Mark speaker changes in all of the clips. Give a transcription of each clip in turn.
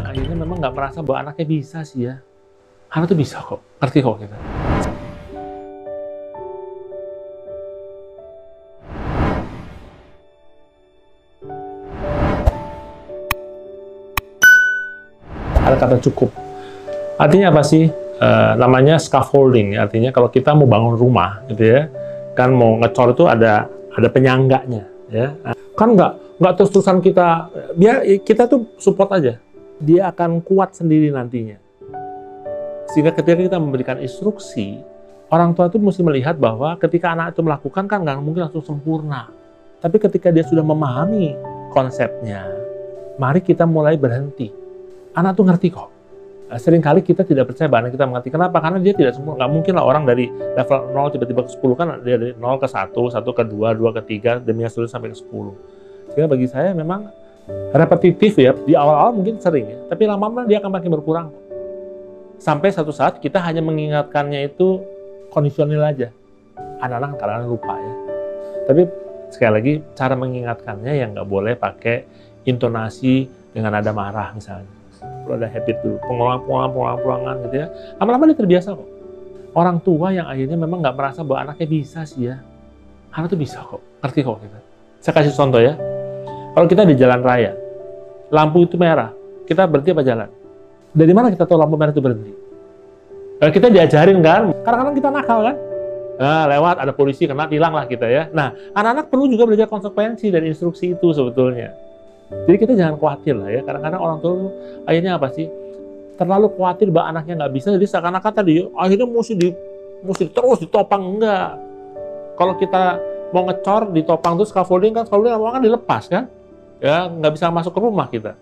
Speaker 1: yang akhirnya memang nggak merasa bahwa anaknya bisa sih ya. Anak tuh bisa kok, ngerti kok kita. Ada kata cukup. Artinya apa sih? Namanya scaffolding. Artinya kalau kita mau bangun rumah, gitu ya, kan mau ngecor itu ada penyangganya, ya. Kan nggak terus-terusan kita, biar kita tuh support aja. Dia akan kuat sendiri nantinya. Sehingga ketika kita memberikan instruksi, orang tua itu mesti melihat bahwa ketika anak itu melakukan kan nggak mungkin langsung sempurna. Tapi ketika dia sudah memahami konsepnya, mari kita mulai berhenti. Anak tuh ngerti kok. Seringkali kita tidak percaya bahwa anak kita mengerti. Kenapa? Karena dia tidak sempurna. Nggak mungkin lah orang dari level 0 tiba-tiba ke 10 kan dia dari 0 ke 1, 1 ke 2, 2 ke 3, demikian seterusnya sampai ke 10. Sehingga bagi saya memang repetitif ya. Di awal-awal mungkin sering ya. Tapi lama-lama dia akan makin berkurang. Sampai satu saat kita hanya mengingatkannya itu kondisional aja. Anak-anak kadang-kadang lupa ya. Tapi sekali lagi cara mengingatkannya yang nggak boleh pakai intonasi dengan nada marah misalnya. Perlu ada habit dulu, pengulangan gitu ya. Lama-lama dia terbiasa kok. Orang tua yang akhirnya memang nggak merasa bahwa anaknya bisa sih ya. Anak tuh bisa kok, ngerti kok kita. Saya kasih contoh ya. Kalau kita di jalan raya, lampu itu merah, kita berhenti apa jalan? Dari mana kita tahu lampu merah itu berhenti? Kita diajarin kan, kadang-kadang kita nakal kan? Nah, lewat ada polisi kena tilang lah kita ya. Nah, anak-anak perlu juga belajar konsekuensi dari instruksi itu sebetulnya. Jadi kita jangan khawatir lah ya. Kadang-kadang orang tua itu akhirnya apa sih? Terlalu khawatir bahwa anaknya nggak bisa, jadi seakan-akan tadi akhirnya mesti terus ditopang. Enggak. Kalau kita mau ngecor ditopang terus scaffolding kan lama-lama kan dilepas kan? Ya nggak bisa masuk ke rumah kita.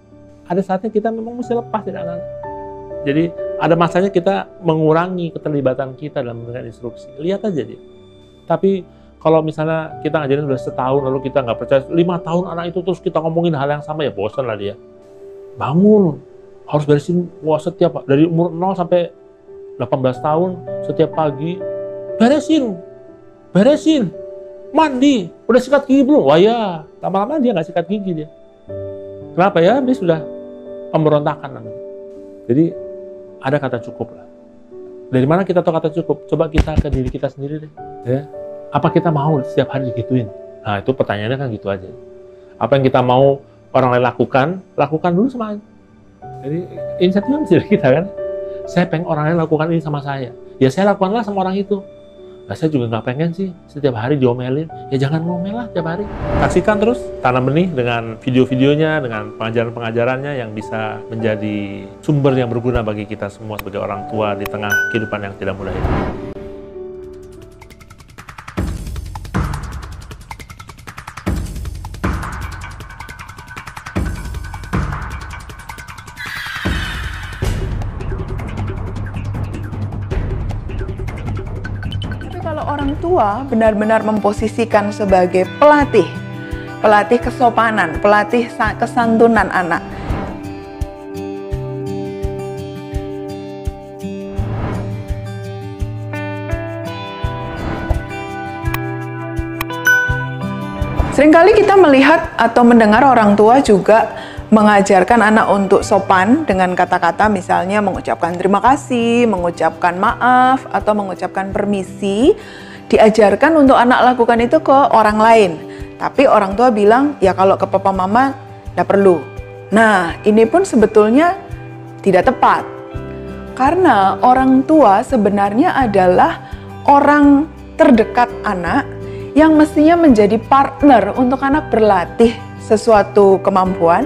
Speaker 1: Ada saatnya kita memang mesti lepas dari anak-anak. Jadi ada masanya kita mengurangi keterlibatan kita dalam memberikan instruksi. Lihat aja dia. Tapi kalau misalnya kita ngajarin udah setahun lalu kita nggak percaya, 5 tahun anak itu terus kita ngomongin hal yang sama ya bosan lah dia. Bangun, harus beresin setiap dari umur 0 sampai 18 tahun setiap pagi beresin, mandi, udah sikat gigi belum? Wah ya, lama-lama dia nggak sikat gigi dia. Kenapa ya? Dia sudah pemberontakan namanya. Jadi ada kata cukup lah. Dari mana kita tahu kata cukup? Coba kita ke diri kita sendiri deh. Ya. Apa kita mau setiap hari digituin? Nah itu pertanyaannya kan gitu aja. Apa yang kita mau orang lain lakukan dulu sama. Jadi inisiatifnya mesti dari kita kan. Saya pengen orang lain lakukan ini sama saya. Ya saya lakukanlah sama orang itu. Nah, saya juga nggak pengen sih setiap hari diomelin. Ya jangan ngomel lah setiap hari. Saksikan terus Tanam Benih dengan video-videonya, dengan pengajaran-pengajarannya yang bisa menjadi sumber yang berguna bagi kita semua sebagai orang tua di tengah kehidupan yang tidak mudah ini.
Speaker 2: Kalau orang tua benar-benar memposisikan sebagai pelatih kesopanan, pelatih kesantunan anak. Seringkali kita melihat atau mendengar orang tua juga mengajarkan anak untuk sopan dengan kata-kata misalnya mengucapkan terima kasih, mengucapkan maaf, atau mengucapkan permisi. Diajarkan untuk anak lakukan itu ke orang lain. Tapi orang tua bilang, ya kalau ke papa mama tidak perlu. Nah, ini pun sebetulnya tidak tepat. Karena orang tua sebenarnya adalah orang terdekat anak yang mestinya menjadi partner untuk anak berlatih sesuatu kemampuan.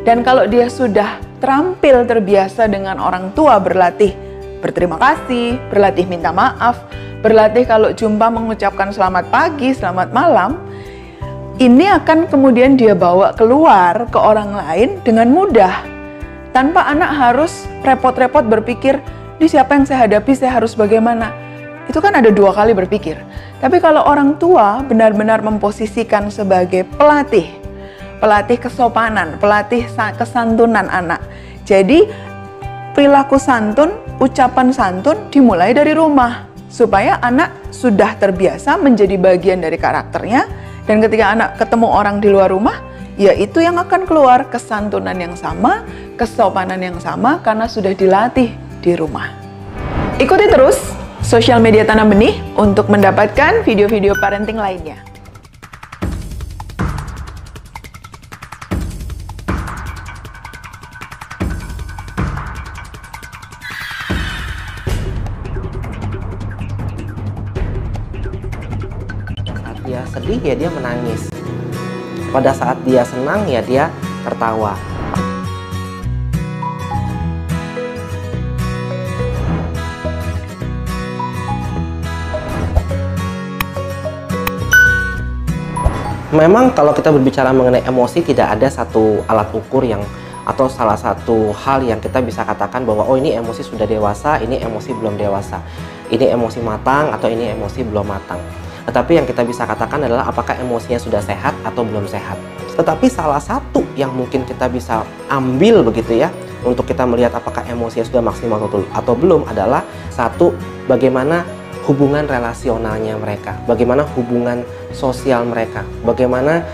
Speaker 2: Dan kalau dia sudah terampil terbiasa dengan orang tua berlatih berterima kasih, berlatih minta maaf, berlatih kalau jumpa mengucapkan selamat pagi, selamat malam, ini akan kemudian dia bawa keluar ke orang lain dengan mudah. Tanpa anak harus repot-repot berpikir, ini siapa yang saya hadapi, saya harus bagaimana. Itu kan ada 2 kali berpikir. Tapi kalau orang tua benar-benar memposisikan sebagai pelatih kesopanan, pelatih kesantunan anak. Jadi perilaku santun, ucapan santun dimulai dari rumah supaya anak sudah terbiasa menjadi bagian dari karakternya, dan ketika anak ketemu orang di luar rumah, ya itu yang akan keluar, kesantunan yang sama, kesopanan yang sama karena sudah dilatih di rumah. Ikuti terus sosial media Tanam Benih untuk mendapatkan video-video parenting lainnya.
Speaker 3: Saat dia sedih ya dia menangis. Pada saat dia senang ya dia tertawa. Memang kalau kita berbicara mengenai emosi, tidak ada satu alat ukur yang atau salah satu hal yang kita bisa katakan bahwa oh ini emosi sudah dewasa, ini emosi belum dewasa, ini emosi matang atau ini emosi belum matang. Tetapi yang kita bisa katakan adalah apakah emosinya sudah sehat atau belum sehat. Tetapi salah satu yang mungkin kita bisa ambil begitu ya untuk kita melihat apakah emosinya sudah maksimal atau belum adalah satu, bagaimana hubungan relasionalnya mereka, bagaimana hubungan sosial mereka, bagaimana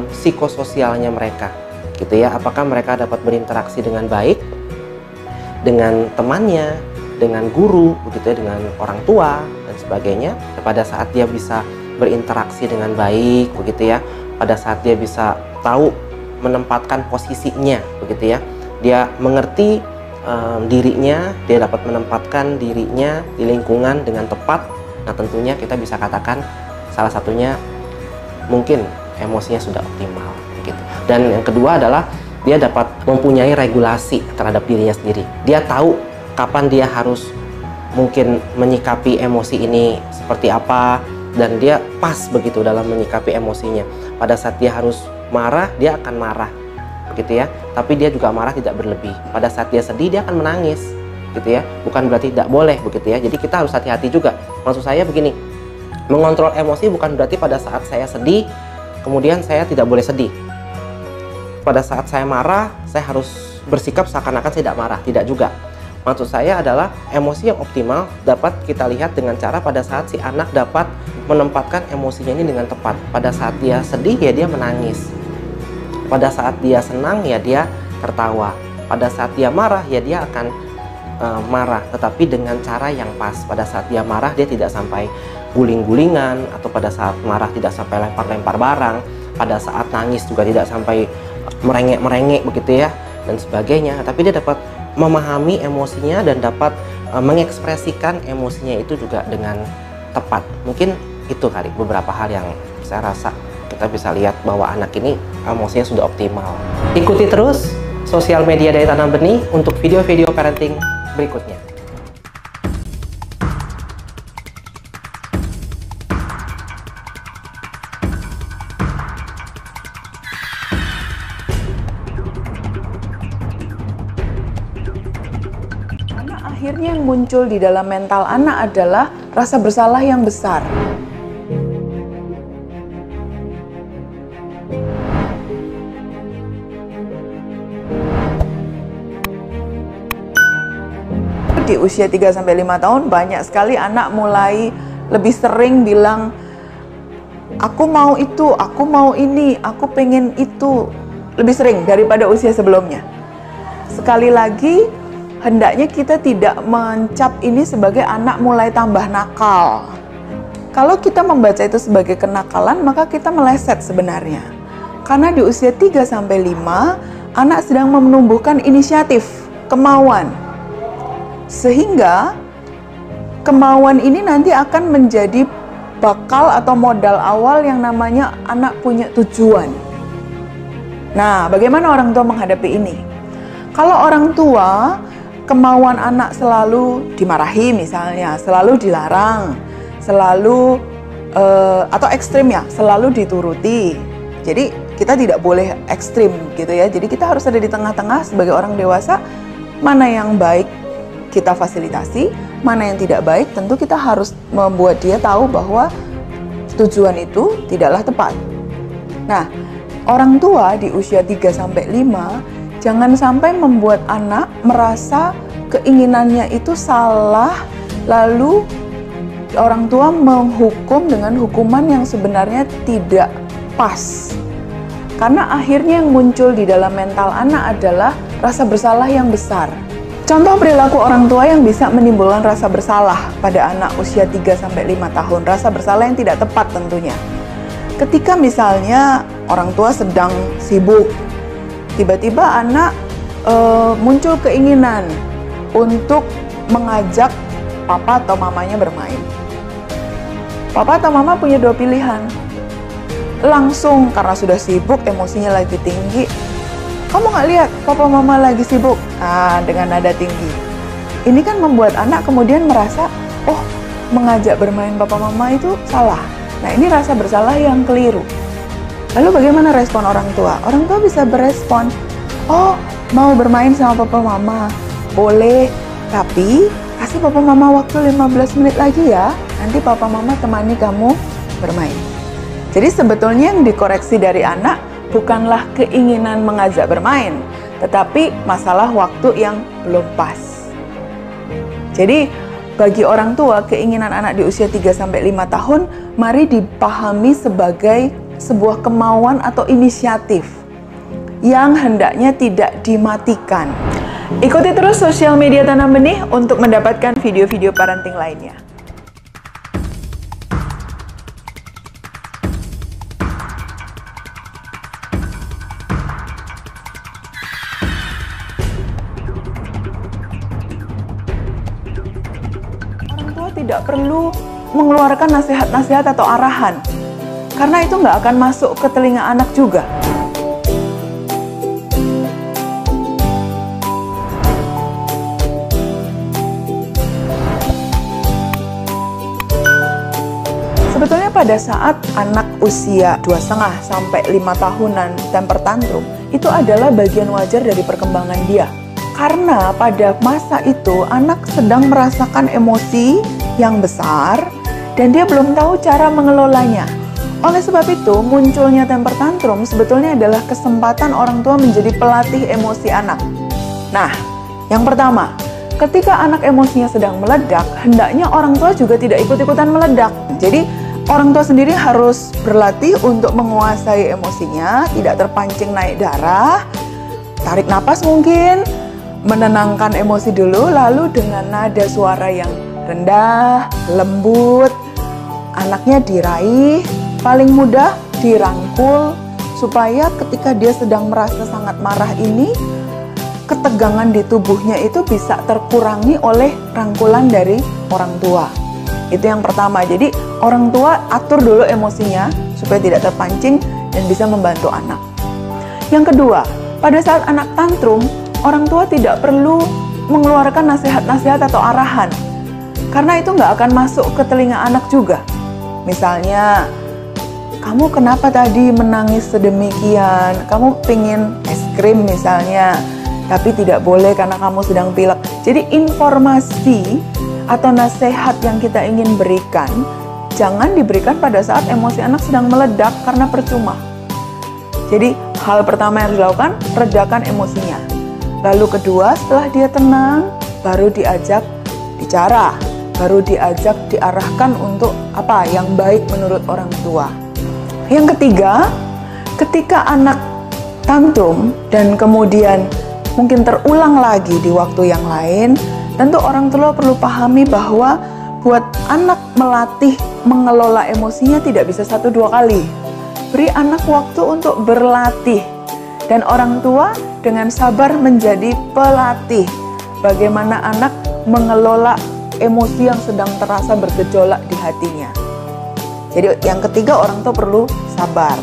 Speaker 3: psikososialnya mereka, gitu ya. Apakah mereka dapat berinteraksi dengan baik dengan temannya, dengan guru, begitu ya, dengan orang tua dan sebagainya. Pada saat dia bisa berinteraksi dengan baik, begitu ya, pada saat dia bisa tahu menempatkan posisinya, begitu ya, dia mengerti dirinya, dia dapat menempatkan dirinya di lingkungan dengan tepat. Nah tentunya kita bisa katakan salah satunya mungkin emosinya sudah optimal gitu. Dan yang kedua adalah dia dapat mempunyai regulasi terhadap dirinya sendiri. Dia tahu kapan dia harus mungkin menyikapi emosi ini seperti apa, dan dia pas begitu dalam menyikapi emosinya. Pada saat dia harus marah, dia akan marah gitu ya, tapi dia juga marah tidak berlebih. Pada saat dia sedih dia akan menangis gitu ya, bukan berarti tidak boleh begitu ya. Jadi kita harus hati-hati juga. Maksud saya begini, mengontrol emosi bukan berarti pada saat saya sedih kemudian saya tidak boleh sedih. Pada saat saya marah saya harus bersikap seakan-akan saya tidak marah, tidak juga. Maksud saya adalah emosi yang optimal dapat kita lihat dengan cara pada saat si anak dapat menempatkan emosinya ini dengan tepat. Pada saat dia sedih ya dia menangis, pada saat dia senang ya dia tertawa, pada saat dia marah ya dia akan marah, tetapi dengan cara yang pas. Pada saat dia marah dia tidak sampai guling-gulingan, atau pada saat marah tidak sampai lempar-lempar barang, pada saat nangis juga tidak sampai merengek-merengek begitu ya dan sebagainya. Tapi dia dapat memahami emosinya dan dapat mengekspresikan emosinya itu juga dengan tepat. Mungkin itu kali beberapa hal yang saya rasa kita bisa lihat bahwa anak ini emosinya sudah optimal. Ikuti terus sosial media dari Tanam Benih untuk video-video parenting berikutnya.
Speaker 2: Karena akhirnya yang muncul di dalam mental anak adalah rasa bersalah yang besar. Di usia 3-5 tahun banyak sekali anak mulai lebih sering bilang, aku mau itu, aku mau ini, aku pengen itu, lebih sering daripada usia sebelumnya. Sekali lagi, hendaknya kita tidak mencap ini sebagai anak mulai tambah nakal. Kalau kita membaca itu sebagai kenakalan, maka kita meleset sebenarnya. Karena di usia 3-5, anak sedang menumbuhkan inisiatif, kemauan. Sehingga kemauan ini nanti akan menjadi bakal atau modal awal yang namanya anak punya tujuan. Nah, bagaimana orang tua menghadapi ini? Kalau orang tua kemauan anak selalu dimarahi misalnya, selalu dilarang, selalu atau ekstrim ya, selalu dituruti. Jadi kita tidak boleh ekstrim gitu ya. Jadi kita harus ada di tengah-tengah sebagai orang dewasa, mana yang baik kita fasilitasi, mana yang tidak baik tentu kita harus membuat dia tahu bahwa tujuan itu tidaklah tepat. Nah, orang tua di usia 3-5 jangan sampai membuat anak merasa keinginannya itu salah, lalu orang tua menghukum dengan hukuman yang sebenarnya tidak pas. Karena akhirnya yang muncul di dalam mental anak adalah rasa bersalah yang besar. Contoh perilaku orang tua yang bisa menimbulkan rasa bersalah pada anak usia 3-5 tahun, rasa bersalah yang tidak tepat tentunya. Ketika misalnya orang tua sedang sibuk, tiba-tiba anak muncul keinginan untuk mengajak papa atau mamanya bermain. Papa atau mama punya dua pilihan. Langsung karena sudah sibuk, emosinya lagi tinggi. Kamu nggak lihat papa mama lagi sibuk? Dengan nada tinggi. Ini kan membuat anak kemudian merasa, oh, mengajak bermain papa mama itu salah. Nah, ini rasa bersalah yang keliru. Lalu bagaimana respon orang tua? Orang tua bisa berespon, oh, mau bermain sama papa mama? Boleh, tapi kasih papa mama waktu 15 menit lagi ya. Nanti papa mama temani kamu bermain. Jadi sebetulnya yang dikoreksi dari anak bukanlah keinginan mengajak bermain, tetapi masalah waktu yang belum pas. Jadi bagi orang tua, keinginan anak di usia 3-5 tahun mari dipahami sebagai sebuah kemauan atau inisiatif yang hendaknya tidak dimatikan. Ikuti terus sosial media Tanam Benih untuk mendapatkan video-video parenting lainnya. Orang tua tidak perlu mengeluarkan nasihat-nasihat atau arahan, karena itu nggak akan masuk ke telinga anak juga. Sebetulnya pada saat anak usia 2,5 sampai 5 tahunan temper tantrum, itu adalah bagian wajar dari perkembangan dia. Karena pada masa itu anak sedang merasakan emosi yang besar dan dia belum tahu cara mengelolanya. Oleh sebab itu, munculnya temper tantrum sebetulnya adalah kesempatan orang tua menjadi pelatih emosi anak. Nah, yang pertama, ketika anak emosinya sedang meledak, hendaknya orang tua juga tidak ikut-ikutan meledak. Jadi, orang tua sendiri harus berlatih untuk menguasai emosinya, tidak terpancing naik darah, tarik napas mungkin, menenangkan emosi dulu, lalu dengan nada suara yang rendah, lembut, anaknya diraih, paling mudah dirangkul, supaya ketika dia sedang merasa sangat marah ini, ketegangan di tubuhnya itu bisa terkurangi oleh rangkulan dari orang tua. Itu yang pertama. Jadi orang tua atur dulu emosinya supaya tidak terpancing dan bisa membantu anak. Yang kedua, pada saat anak tantrum, orang tua tidak perlu mengeluarkan nasihat-nasihat atau arahan, karena itu nggak akan masuk ke telinga anak juga. Misalnya, kamu kenapa tadi menangis sedemikian? Kamu pingin es krim misalnya, tapi tidak boleh karena kamu sedang pilek. Jadi informasi atau nasihat yang kita ingin berikan, jangan diberikan pada saat emosi anak sedang meledak karena percuma. Jadi hal pertama yang harus dilakukan, redakan emosinya. Lalu kedua, setelah dia tenang, baru diajak bicara, baru diajak diarahkan untuk apa yang baik menurut orang tua. Yang ketiga, ketika anak tantrum dan kemudian mungkin terulang lagi di waktu yang lain, tentu orang tua perlu pahami bahwa buat anak melatih mengelola emosinya tidak bisa 1-2 kali. Beri anak waktu untuk berlatih. Dan orang tua dengan sabar menjadi pelatih. Bagaimana anak mengelola emosi yang sedang terasa bergejolak di hatinya. Jadi yang ketiga, orang tua perlu sabar.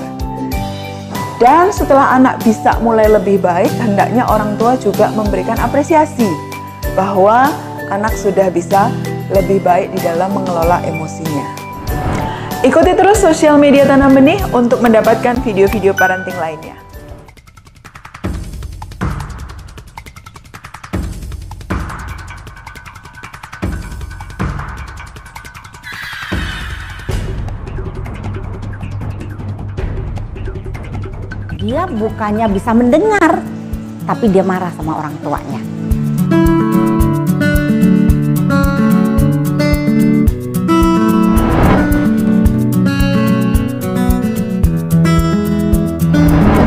Speaker 2: Dan setelah anak bisa mulai lebih baik, hendaknya orang tua juga memberikan apresiasi bahwa anak sudah bisa lebih baik di dalam mengelola emosinya. Ikuti terus sosial media Tanam Benih untuk mendapatkan video-video parenting lainnya.
Speaker 4: Dia bukannya bisa mendengar, tapi dia marah sama orang tuanya.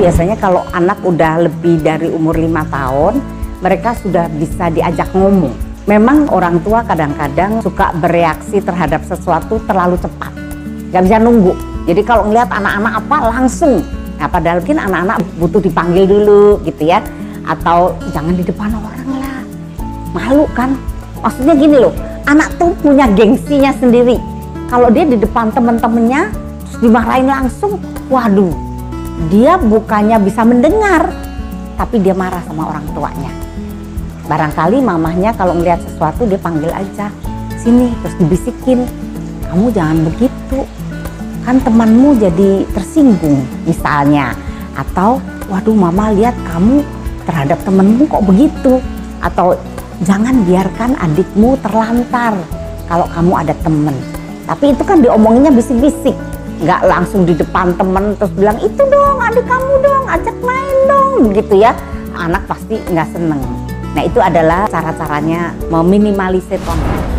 Speaker 4: biasanya kalau anak udah lebih dari umur 5 tahun, mereka sudah bisa diajak ngomong. Memang orang tua kadang-kadang suka bereaksi terhadap sesuatu terlalu cepat, nggak bisa nunggu. Jadi kalau ngelihat anak-anak apa langsung, nah padahal mungkin anak-anak butuh dipanggil dulu gitu ya, atau jangan di depan orang lah, malu kan. Maksudnya gini loh, anak tuh punya gengsinya sendiri. Kalau dia di depan temen-temennya terus dimarahin langsung, waduh, dia bukannya bisa mendengar, tapi dia marah sama orang tuanya. Barangkali mamahnya kalau melihat sesuatu dia panggil aja, sini, terus dibisikin, kamu jangan begitu, kan temanmu jadi tersinggung misalnya. Atau, waduh mama lihat kamu terhadap temenmu kok begitu. Atau, jangan biarkan adikmu terlantar kalau kamu ada temen. Tapi itu kan diomonginnya bisik-bisik, nggak langsung di depan temen terus bilang, itu dong adik kamu dong, ajak main dong, begitu ya. Anak pasti nggak seneng. Nah itu adalah cara-caranya meminimalisir konflik.